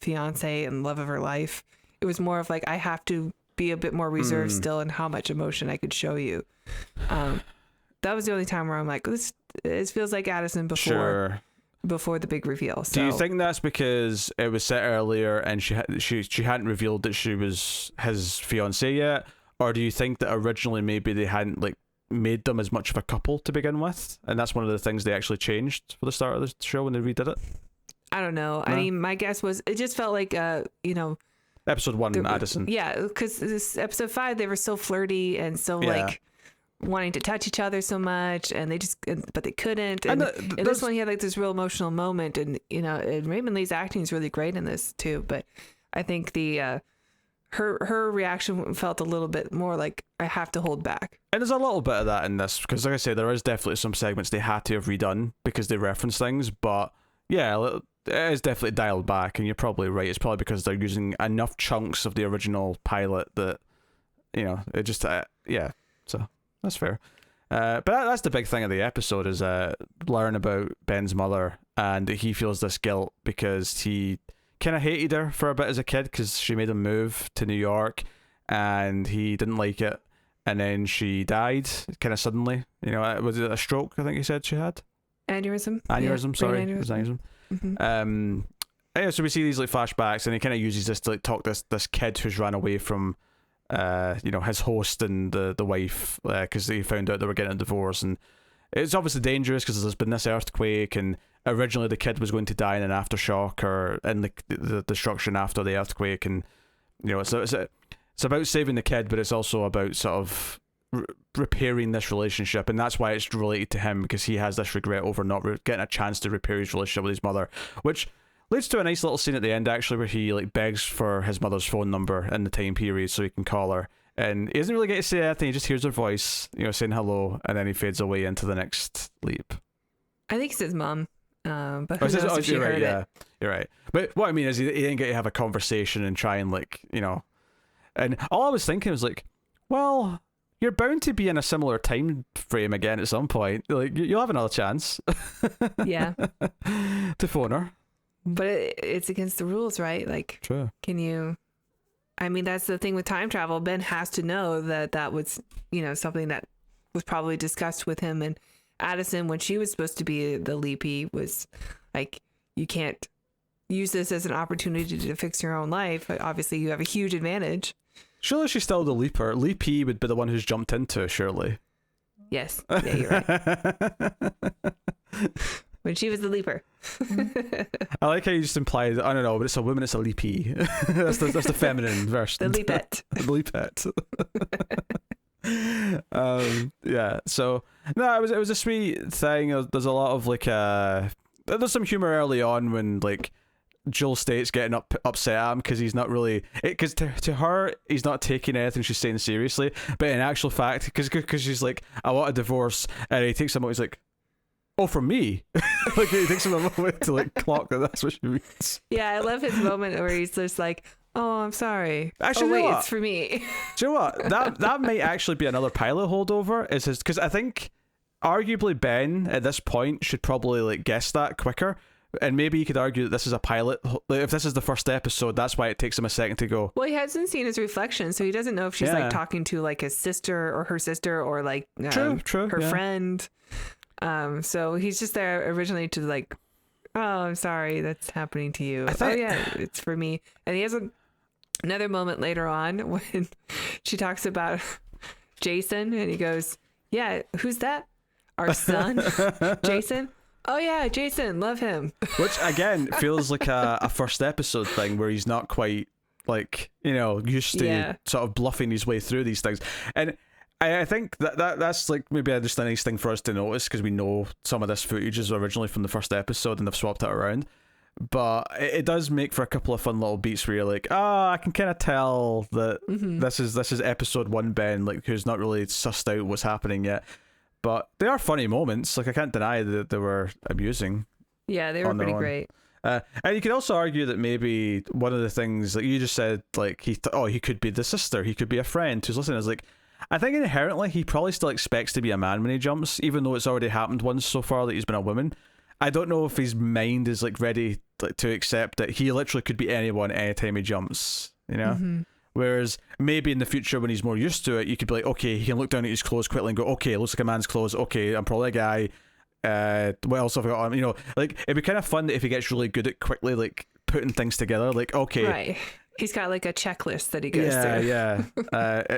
fiance and love of her life. It was more of like, I have to be a bit more reserved still in how much emotion I could show you. That was the only time where I'm like, it feels like Addison before the big reveal. So. Do you think that's because it was set earlier and she hadn't revealed that she was his fiance yet, or do you think that originally maybe they hadn't like made them as much of a couple to begin with, and that's one of the things they actually changed for the start of the show when they redid it? I don't know. No? I mean, my guess was it just felt like episode 1 Addison. Yeah, because this episode 5 they were so flirty and so like wanting to touch each other so much, and but they couldn't. And this one he had like this real emotional moment, and and Raymond Lee's acting is really great in this too. But I think the her reaction felt a little bit more like I have to hold back. And there's a little bit of that in this because, like I say, there is definitely some segments they had to have redone because they reference things. But yeah, it is definitely dialed back, and you're probably right. It's probably because they're using enough chunks of the original pilot that it just So that's fair. But that's the big thing of the episode is learn about Ben's mother, and he feels this guilt because he kind of hated her for a bit as a kid because she made him move to New York and he didn't like it, and then she died kind of suddenly. Was it a stroke? I think he said she had aneurysm. Sorry, it was aneurysm. Yeah, so we see these like flashbacks, and he kind of uses this to like talk this kid who's ran away from his host and the wife because they found out they were getting a divorce, and it's obviously dangerous because there's been this earthquake, and originally the kid was going to die in an aftershock or in the destruction after the earthquake, and it's about saving the kid, but it's also about sort of repairing this relationship, and that's why it's related to him because he has this regret over not getting a chance to repair his relationship with his mother, which leads to a nice little scene at the end actually where he like begs for his mother's phone number in the time period so he can call her, and he doesn't really get to say anything. He just hears her voice saying hello, and then he fades away into the next leap. I think it's his mom, but who knows if she heard it. You're right, but what I mean is he didn't get to have a conversation and try and and all I was thinking was like, well, you're bound to be in a similar time frame again at some point. Like you'll have another chance to phone her. But it's against the rules, right? Like, true. Can you? I mean, that's the thing with time travel. Ben has to know that was, something that was probably discussed with him and Addison when she was supposed to be the leapy. Was like, you can't use this as an opportunity to fix your own life. Obviously, you have a huge advantage. Surely she's still the leaper. Leapy would be the one who's jumped into. Surely. Yes. Yeah, you're right. When she was the leaper. I like how you just implied, I don't know, but it's a woman, it's a leapy. that's the feminine version. The leapette. The leapette. Yeah, so no, it was a sweet thing. There's a lot of like there's some humor early on when like Jill State's getting upset at him because he's not really, because to her he's not taking anything she's saying seriously, but in actual fact, because she's like, I want a divorce, and he takes a moment, he's like, oh, from me. Like, he takes a moment to like clock that that's what she means. Yeah, I love his moment where he's just like, oh, I'm sorry. Actually, oh wait, you know what? it's for me. Do you know what? That might actually be another pilot holdover. Is his, because I think arguably Ben at this point should probably like guess that quicker, and maybe you could argue that this is a pilot. Like, if this is the first episode, that's why it takes him a second to go. Well, he hasn't seen his reflection, so he doesn't know if she's like talking to like his sister or her sister or like true, her friend. So he's just there originally to like, oh, I'm sorry that's happening to you. Oh yeah, it's for me. And he has another moment later on when she talks about Jason, and he goes, yeah, who's that? Our son, Jason? Oh yeah, Jason, love him. Which again feels like a first episode thing where he's not quite like, used to sort of bluffing his way through these things. And I think that's like maybe just a nice thing for us to notice, because we know some of this footage is originally from the first episode and they've swapped it around. But it does make for a couple of fun little beats where you're like, I can kind of tell that this is episode 1 Ben, like, who's not really sussed out what's happening yet. But they are funny moments. Like, I can't deny that they were amusing. Yeah, they were pretty great. And you could also argue that maybe one of the things, like you just said, like he could be the sister, he could be a friend who's listening. Is like, I think inherently he probably still expects to be a man when he jumps, even though it's already happened once so far that he's been a woman. I don't know if his mind is like ready to accept that he literally could be anyone anytime he jumps, Whereas maybe in the future when he's more used to it, you could be like, okay, he can look down at his clothes quickly and go, okay, it looks like a man's clothes. Okay, I'm probably a guy. What else have I got on? Like, it'd be kind of fun if he gets really good at quickly like putting things together. Like, okay, right. He's got like a checklist that he goes through. Yeah.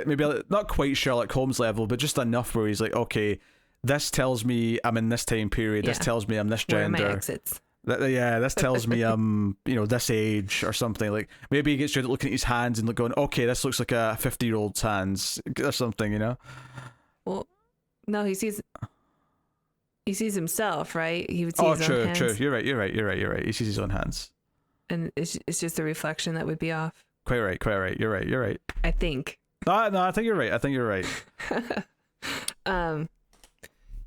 Maybe not quite Sherlock Holmes level, but just enough where he's like, okay, this tells me I'm in this time period. This tells me I'm this gender. Where are my exits? This tells me I'm, this age or something. Like, maybe he gets good at looking at his hands and going, okay, this looks like a 50-year-old's hands or something, Well, no, he sees himself, right? He would see his own hands. True. You're right. He sees his own hands. And it's just the reflection that would be off. Quite right. You're right. I think. No, I think you're right.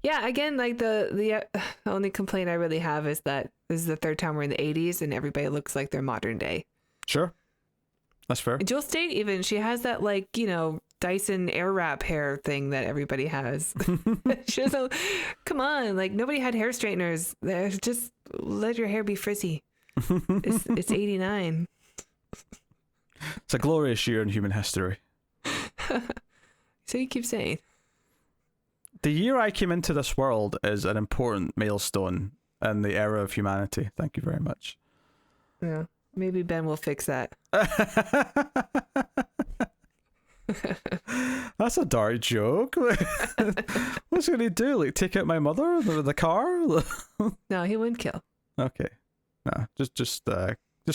Yeah, again, like the only complaint I really have is that this is the third time we're in the 80s and everybody looks like they're modern day. Sure. That's fair. Jill State even, she has that like, Dyson Airwrap hair thing that everybody has. She doesn't, come on, like nobody had hair straighteners. Just let your hair be frizzy. It's 89. It's a glorious year in human history. So you keep saying. The year I came into this world is an important milestone in the era of humanity. Thank you very much. Yeah, maybe Ben will fix that. That's a dark joke. What's he gonna do? Like take out my mother, the car? No, he wouldn't kill. Okay. No, just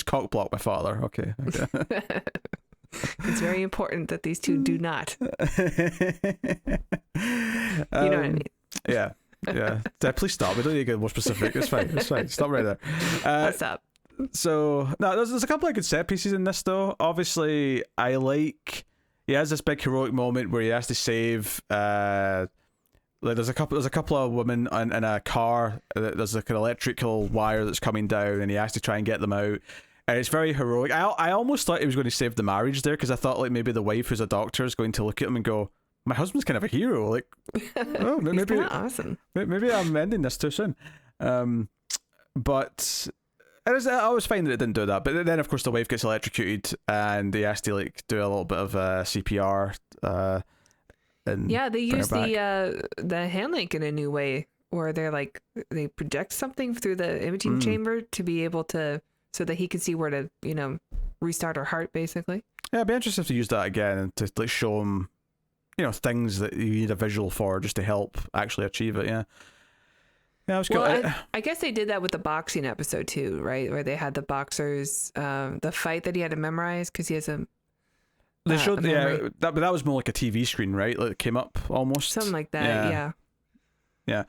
cock block my father. Okay. It's very important that these two do not. You know what I mean? Yeah. Please stop. We don't need to get more specific. It's fine. Stop right there. What's up? So, no, there's a couple of good set pieces in this, though. Obviously, I like... He has this big heroic moment where he has to save... there's a couple of women in a car. There's like an electrical wire that's coming down, and he has to try and get them out. And it's very heroic. I almost thought he was going to save the marriage there, because I thought like maybe the wife who's a doctor is going to look at him and go, my husband's kind of a hero. Like, oh, maybe awesome. Maybe I'm ending this too soon. But I was fine that it didn't do that. But then of course the wife gets electrocuted, and he has to like do a little bit of CPR. And yeah, they use the hand link in a new way, where they project something through the imaging chamber to be able to. So that he can see where to, restart her heart, basically. Yeah, it'd be interesting to use that again and to like show him, things that you need a visual for just to help actually achieve it. Yeah. Yeah, I guess they did that with the boxing episode too, right? Where they had the boxers, the fight that he had to memorize because he has a. They showed, but that was more like a TV screen, right? Like it came up almost. Something like that. Yeah. Yeah.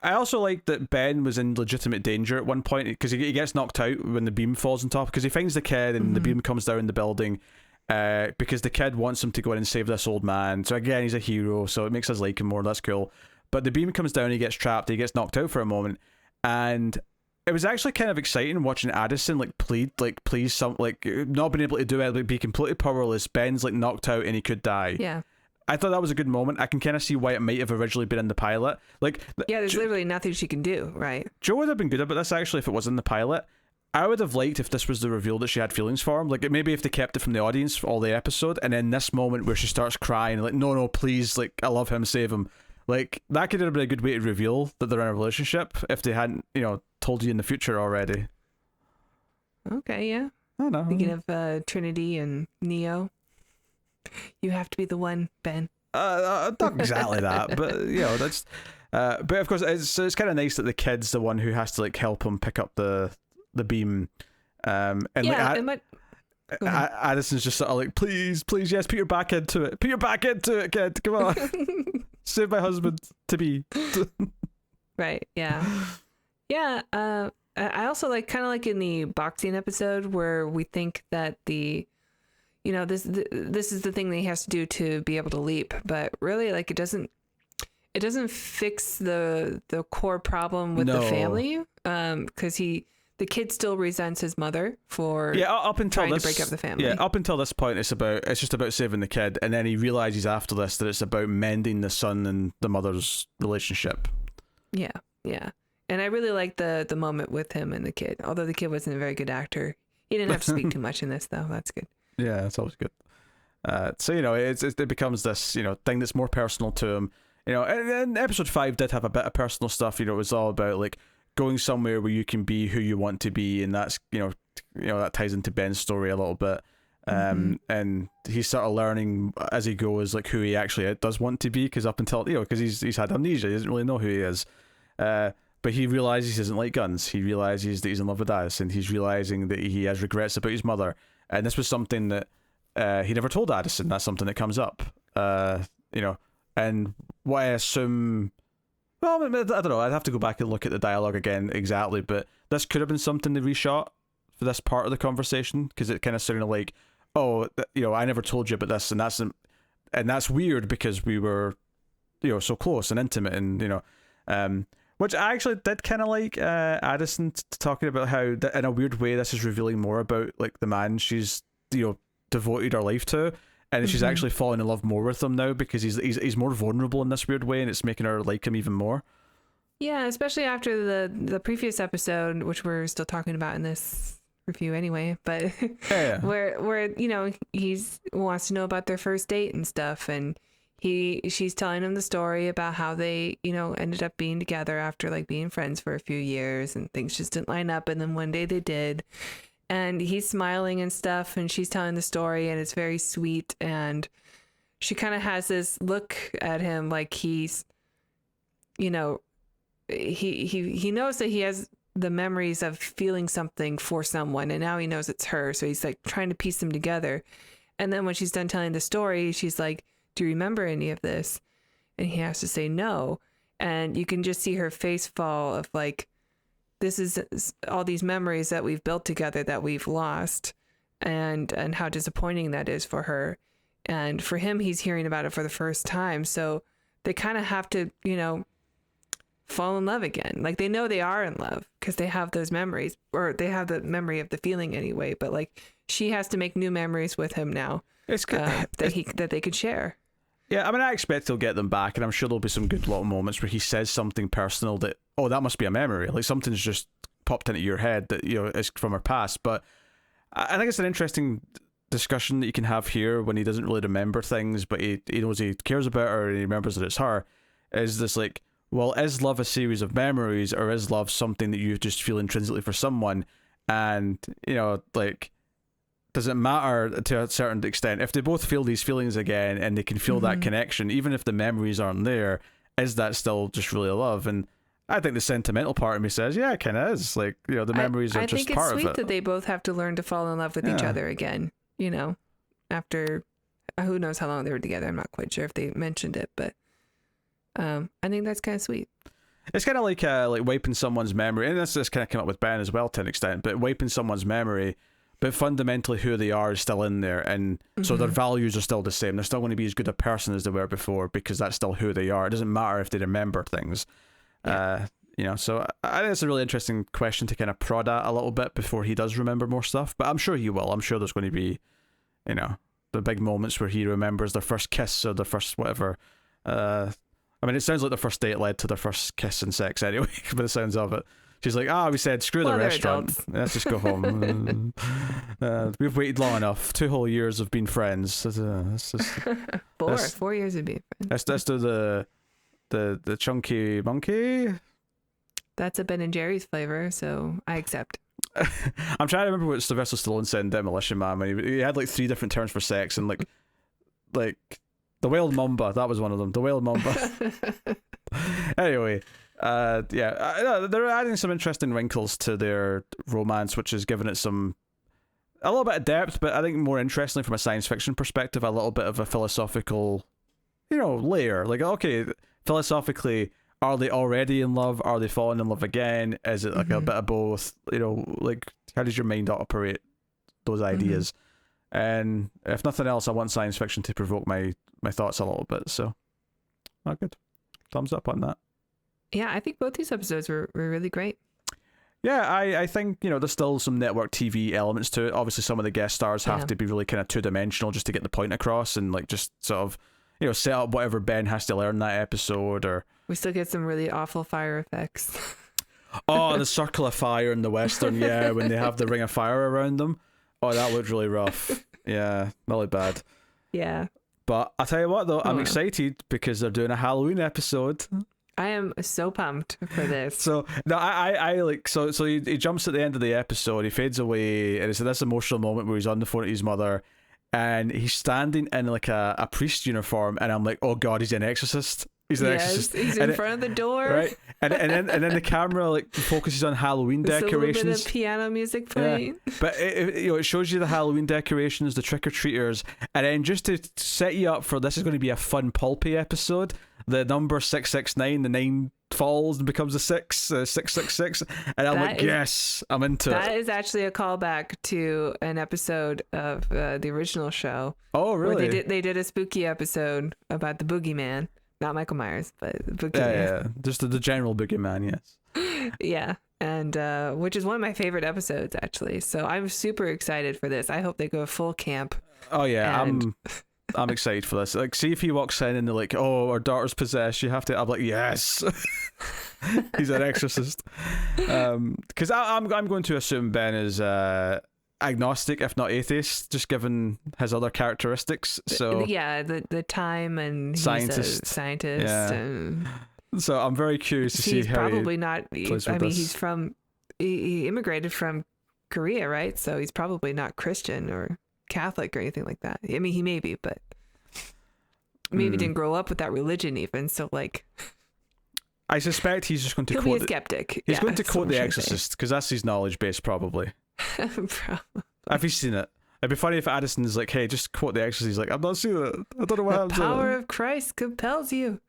I also like that Ben was in legitimate danger at one point because he gets knocked out when the beam falls on top because he finds the kid and the beam comes down the building because the kid wants him to go in and save this old man. So again, he's a hero, so it makes us like him more. That's cool. But the beam comes down, he gets trapped, he gets knocked out for a moment, and it was actually kind of exciting watching Addison please not being able to do it, be completely powerless. Ben's knocked out and he could die. Yeah. I thought that was a good moment. I can kind of see why it might have originally been in the pilot. There's literally nothing she can do, right? Joe would have been good about this actually if it was in the pilot. I would have liked if this was the reveal that she had feelings for him. Maybe if they kept it from the audience for all the episode, and then this moment where she starts crying, no, please, I love him, save him. That could have been a good way to reveal that they're in a relationship if they hadn't, told you in the future already. Okay, yeah. I don't know. Thinking of Trinity and Neo. You have to be the one, Ben. Not exactly that, but that's. But of course, it's kind of nice that the kid's the one who has to help him pick up the beam. Addison's just sort of please, yes, put your back into it. Put your back into it, kid. Come on, save my husband to be. Right. Yeah. Yeah. I also kind of in the boxing episode where we think that this is the thing that he has to do to be able to leap, but really it doesn't fix the core problem with the family, because the kid still resents his mother for up until trying to break up the family. Yeah, up until this point it's just about saving the kid, and then he realizes after this that it's about mending the son and the mother's relationship. Yeah. And I really like the moment with him and the kid, although the kid wasn't a very good actor. He didn't have to speak too much in this though. That's good. Yeah, that's always good. So it becomes this thing that's more personal to him. And episode 5 did have a bit of personal stuff. It was all about going somewhere where you can be who you want to be, and that's that ties into Ben's story a little bit. And he's sort of learning as he goes who he actually does want to be, because up until because he's had amnesia, he doesn't really know who he is. But he realizes he doesn't like guns. He realizes that he's in love with Addison. He's realizing that he has regrets about his mother. And this was something that he never told Addison. That's something that comes up, and what I assume, well, I don't know, I'd have to go back and look at the dialogue again exactly, but this could have been something they reshot for this part of the conversation, because it kind of sounded I never told you about this, and that's weird because we were, so close and intimate, and, which I actually did kind of like Addison talking about how, in a weird way, this is revealing more about the man she's devoted her life to, and she's actually falling in love more with him now because he's more vulnerable in this weird way, and it's making her like him even more. Yeah, especially after the previous episode, which we're still talking about in this review anyway, but where he wants to know about their first date and stuff, and she's telling him the story about how they ended up being together after being friends for a few years, and things just didn't line up, and then one day they did, and he's smiling and stuff, and she's telling the story, and it's very sweet, and she kind of has this look at him he's he knows that he has the memories of feeling something for someone, and now he knows it's her, so he's trying to piece them together. And then when she's done telling the story, she's like, do you remember any of this? And he has to say no. And you can just see her face fall of this is all these memories that we've built together that we've lost, and how disappointing that is for her. And for him, he's hearing about it for the first time. So they kind of have to, fall in love again. They know they are in love because they have those memories, or they have the memory of the feeling anyway. But she has to make new memories with him now. It's good that they could share. Yeah, I mean, I expect he'll get them back, and I'm sure there'll be some good little moments where he says something personal that, oh, that must be a memory. Something's just popped into your head that, is from her past. But I think it's an interesting discussion that you can have here when he doesn't really remember things, but he knows he cares about her and he remembers that it's her. Is this well, is love a series of memories, or is love something that you just feel intrinsically for someone? And, does it matter to a certain extent if they both feel these feelings again and they can feel that connection, even if the memories aren't there? Is that still just really love? And I think the sentimental part of me says, yeah, it kind of is. The memories are just part of it. I think it's sweet that they both have to learn to fall in love with each other again. After who knows how long they were together. I'm not quite sure if they mentioned it, but I think that's kind of sweet. It's kind of like wiping someone's memory, and this kind of came up with Ben as well to an extent. But wiping someone's memory, but fundamentally who they are is still in there, and so their values are still the same. They're still going to be as good a person as they were before because that's still who they are. It doesn't matter if they remember things. Yeah. So I think it's a really interesting question to kind of prod at a little bit before he does remember more stuff. But I'm sure he will. I'm sure there's going to be, the big moments where he remembers their first kiss or their first whatever. I mean, it sounds like the first date led to their first kiss and sex anyway, by the sounds of it. She's like, we said, screw the restaurant. Let's just go home. We've waited long enough. 2 whole years of being friends. That's just, 4 years of being friends. Let's do the chunky monkey. That's a Ben and Jerry's flavor, so I accept. I'm trying to remember what Sylvester Stallone said in Demolition Man. He had like 3 different terms for sex, and like the whale mamba, that was one of them. The whale mamba. Anyway, they're adding some interesting wrinkles to their romance, which is giving it a little bit of depth, but I think more interestingly from a science fiction perspective, a little bit of a philosophical, layer. Like, okay, philosophically, are they already in love? Are they falling in love again? Is it like a bit of both? Like, how does your mind operate those ideas? And if nothing else, I want science fiction to provoke my thoughts a little bit. So, not good. Thumbs up on that. Yeah, I think both these episodes were really great. Yeah, I think, there's still some network TV elements to it. Obviously, some of the guest stars have to be really kind of 2-dimensional just to get the point across, and like just sort of, set up whatever Ben has to learn that episode. Or we still get some really awful fire effects. Oh, the circle of fire in the Western, when they have the ring of fire around them. Oh, that looked really rough. Yeah, really bad. Yeah. But I'll tell you what, though, I'm excited because they're doing a Halloween episode. I am so pumped for this. So no, I like so he jumps at the end of the episode, he fades away, and it's this emotional moment where he's on the phone to his mother, and he's standing in like a priest uniform, and I'm like, oh god, he's an exorcist. He's an exorcist. He's in front of the door, right? And then the camera like focuses on Halloween decorations. A little bit of piano music playing. Yeah. But it shows you the Halloween decorations, the trick or treaters, and then just to set you up for this is going to be a fun pulpy episode. The number 669, the 9 falls and becomes a 666, and I'm like, yes, I'm into it. That is actually a callback to an episode of the original show. Oh, really? Where they did a spooky episode about the boogeyman. Not Michael Myers, but the boogeyman. Yeah. Just the general boogeyman, yes. Yeah, and which is one of my favorite episodes, actually. So I'm super excited for this. I hope they go full camp. Oh, yeah, I'm excited for this. Like, see if he walks in and they're like, oh, our daughter's possessed, you have to... I'm like, yes! He's an exorcist. Because I'm going to assume Ben is... agnostic, if not atheist, just given his other characteristics. So the time and scientist. He's a scientist. Yeah. And so I'm very curious to see how probably not. He's he immigrated from Korea, right? So he's probably not Christian or Catholic or anything like that. I mean, he may be, but maybe didn't grow up with that religion even. So like, I suspect he's just going to he'll quote. Be a skeptic. He's going to quote The Exorcist because that's his knowledge base, probably. Have you seen it? It'd be funny if Addison's like, hey, just quote The Exorcist. He's like, I've not seen it. I don't know what happens. The power of Christ compels you.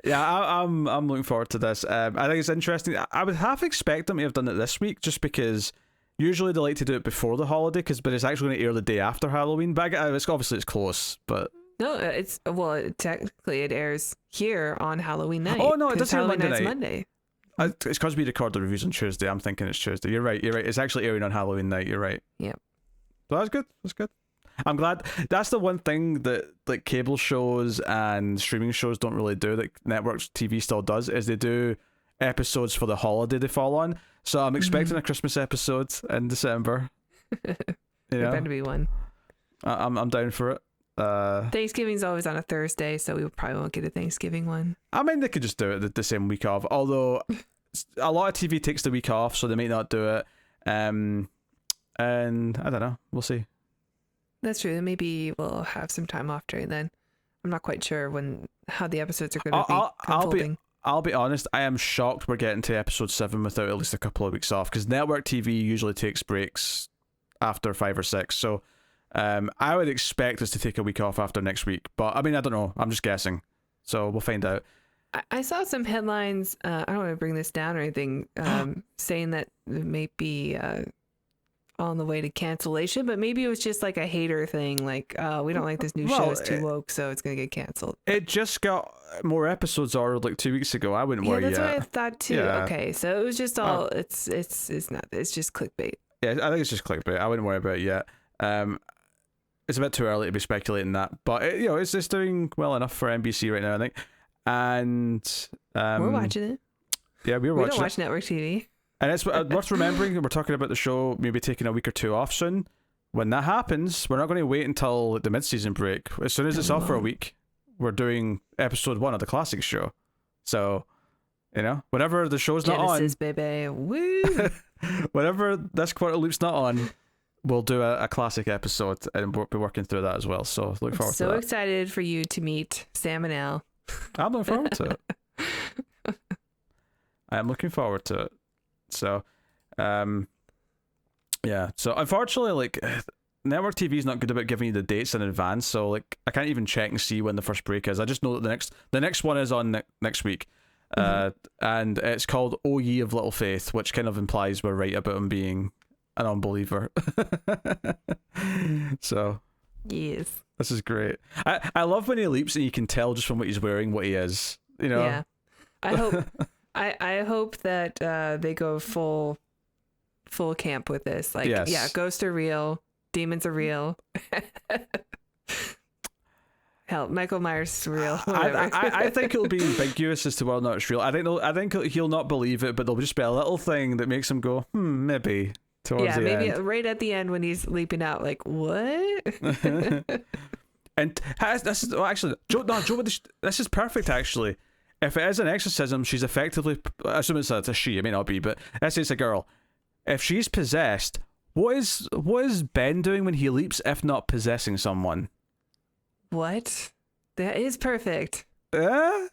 Yeah, I'm looking forward to this. I think it's interesting. I would half expect them to have done it this week just because usually they like to do it before the holiday, but it's actually going to air the day after Halloween. But obviously it's close, but... No, technically it airs here on Halloween night. Oh, no, it doesn't air Halloween Monday night. Monday. It's because we record the reviews on Tuesday. I'm thinking it's Tuesday. You're right. It's actually airing on Halloween night. You're right. Yep. So that's good. I'm glad. That's the one thing that like cable shows and streaming shows don't really do that network TV still does, is they do episodes for the holiday they fall on. So I'm expecting a Christmas episode in December. There better be one. I'm down for it. Thanksgiving's always on a Thursday, so we probably won't get a Thanksgiving one. I mean, they could just do it the same week off. Although a lot of TV takes the week off, so they might not do it. And I don't know. We'll see. That's true. Maybe we'll have some time off during then. I'm not quite sure how the episodes are going to be unfolding. I'll be honest. I am shocked we're getting to episode 7 without at least a couple of weeks off, because network TV usually takes breaks after 5 or 6. So. I would expect us to take a week off after next week, but I mean, I don't know. I'm just guessing, so we'll find out. I saw some headlines. I don't want to bring this down or anything, saying that it may be on the way to cancellation, but maybe it was just like a hater thing. Like, we don't like this new show. It's too woke, so it's gonna get canceled. It just got more episodes ordered like 2 weeks ago. I wouldn't worry yet. Yeah, that's what I thought too. Yeah. Okay, so it was just all. It's not. It's just clickbait. Yeah, I think it's just clickbait. I wouldn't worry about it yet. It's a bit too early to be speculating that, but it's doing well enough for NBC right now, I think. And we're watching it. Yeah, we don't watch network TV. And it's worth remembering we're talking about the show maybe taking a week or two off soon. When that happens, we're not going to wait until the mid-season break. As soon as it's off for a week, we're doing episode 1 of the classic show. So, whenever the show's not on, Genesis, baby, woo! whenever this quarter loop's not on, we'll do a classic episode, and we'll be working through that as well. So look forward to that. So excited for you to meet Sam and Al. I'm looking forward to it. I am looking forward to it. So, yeah. So unfortunately, like, network TV is not good about giving you the dates in advance. So like, I can't even check and see when the first break is. I just know that the next one is on next week, and it's called "O Ye of Little Faith," which kind of implies we're right about him being an unbeliever. So, yes, this is great. I love when he leaps and you can tell just from what he's wearing what he is. Yeah, I hope. I hope that they go full camp with this. Like, yes. Yeah, ghosts are real, demons are real. Hell, Michael Myers is real. I think it'll be ambiguous as to whether or not it's real. I think he'll not believe it, but there'll just be a little thing that makes him go, maybe. Towards the maybe end. right at the end when he's leaping out, like, what? And this is actually, Joe. This is perfect actually. If it is an exorcism, she's effectively, I assume it's a she, it may not be, but let's say it's a girl. If she's possessed, what is Ben doing when he leaps if not possessing someone? What? That is perfect. Yeah.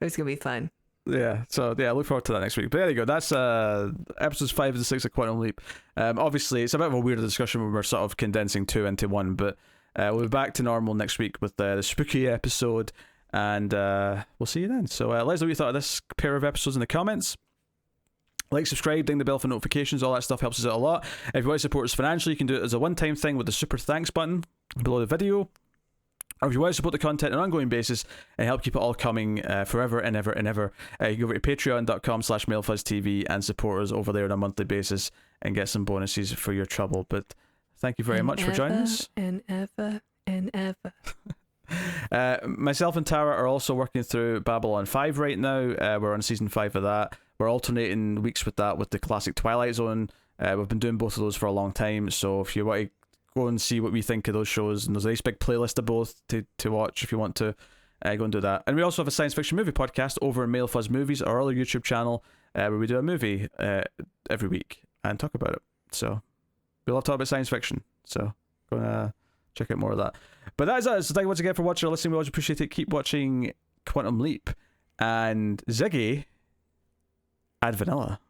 It's gonna be fun. Yeah, so yeah, look forward to that next week. But there you go, that's episodes 5 and 6 of Quantum Leap. Obviously, it's a bit of a weirder discussion when we're sort of condensing 2 into 1, but we'll be back to normal next week with the spooky episode, and we'll see you then. So let us know what you thought of this pair of episodes in the comments. Like, subscribe, ding the bell for notifications, all that stuff helps us out a lot. If you want to support us financially, you can do it as a one-time thing with the super thanks button below the video. Or if you want to support the content on an ongoing basis and help keep it all coming forever and ever and ever, you can go over to patreon.com/MailFuzzTV and support us over there on a monthly basis and get some bonuses for your trouble. But thank you very much for joining us. And ever and ever. Myself and Tara are also working through Babylon 5 right now. We're on season 5 of that. We're alternating weeks with that with the classic Twilight Zone. We've been doing both of those for a long time, so if you want to go and see what we think of those shows, and there's a nice big playlist of both to watch if you want to go and do that. And we also have a science fiction movie podcast over in Male Fuzz Movies, our other YouTube channel, where we do a movie every week and talk about it. So we love talking about science fiction, so go and check out more of that. But that is us. So thank you once again for watching or listening. We always appreciate it. Keep watching Quantum Leap, and Ziggy, add vanilla.